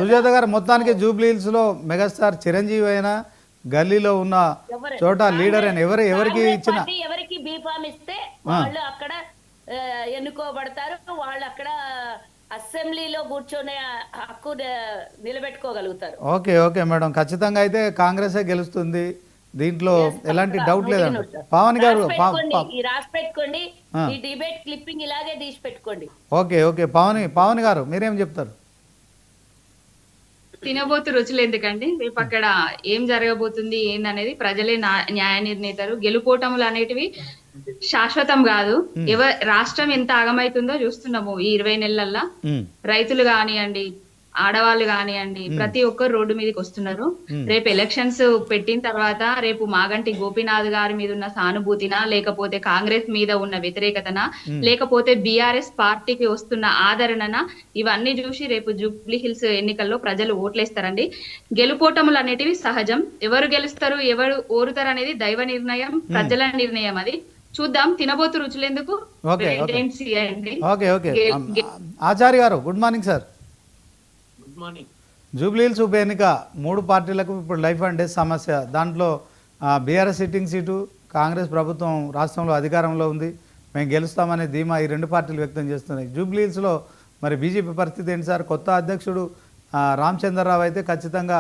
సుజాత గారు మొత్తానికి Jubilee hills లో మెగాస్టార్ చిరంజీవి అయినా గల్లీలో ఉన్న చోట లీడర్ అయినా ఎవరికి ఇచ్చిన ఎవరికి బీఫామ్ ఇస్తే వాళ్ళు అక్కడ ఎన్నుకోబడతారు. వాళ్ళు అక్కడ అసెంబ్లీలో కూర్చొని హక్కు నిలబెట్టుకోగలుగుతారు. ఓకే ఓకే మేడం, ఖచ్చితంగా అయితే కాంగ్రెసే గెలుస్తుంది, దీంట్లో ఎలాంటి డౌట్ లేదండి. పవన్ గారు రాసి పెట్టుకోండి, ఈ డిబేట్ క్లిప్పింగ్ ఇలాగే తీసి పెట్టుకోండి. ఓకే ఓకే పవన్ గారు మీరేం చెప్తారు? తినబోతు రుచులు ఎందుకండి, రేపు అక్కడ ఏం జరగబోతుంది ఏందనేది ప్రజలే న్యాయ నిర్ణేతలు. గెలుపోటములు అనేటివి శాశ్వతం కాదు. రాష్ట్రం ఎంత ఆగమైతుందో చూస్తున్నాము ఈ 20 నెలల్లో. రైతులు కానివ్వండి, ఆడవాళ్ళు కానివ్వండి, ప్రతి ఒక్కరు రోడ్డు మీదకి వస్తున్నారు. రేపు ఎలక్షన్స్ పెట్టిన తర్వాత రేపు మాగంటి గోపీనాథ్ గారి మీద ఉన్న సానుభూతినా, లేకపోతే కాంగ్రెస్ మీద ఉన్న వ్యతిరేకతనా, లేకపోతే బీఆర్ఎస్ పార్టీకి వస్తున్న ఆదరణనా, ఇవన్నీ చూసి రేపు జూబ్లీ హిల్స్ ఎన్నికల్లో ప్రజలు ఓట్లేస్తారండి. గెలుపోటములు అనేటివి సహజం. ఎవరు గెలుస్తారు ఎవరు ఓరుతారు అనేది దైవ నిర్ణయం, ప్రజల నిర్ణయం. అది చూద్దాం. తినబోతు రుచులెందుకు. ఆచార్య గారు good morning sir. Jubilee hills ఉప ఎన్నిక 3 పార్టీలకు ఇప్పుడు లైఫ్ అండ్ డెత్ సమస్య. దాంట్లో బీఆర్ఎస్ సిట్టింగ్ సీటు, కాంగ్రెస్ ప్రభుత్వం రాష్ట్రంలో అధికారంలో ఉంది, మేము గెలుస్తామనే ధీమా ఈ 2 పార్టీలు వ్యక్తం చేస్తున్నాయి. జూబ్లీ హిల్స్లో మరి బీజేపీ పరిస్థితి ఏంటి సార్? కొత్త అధ్యక్షుడు రామచంద్రరావు అయితే ఖచ్చితంగా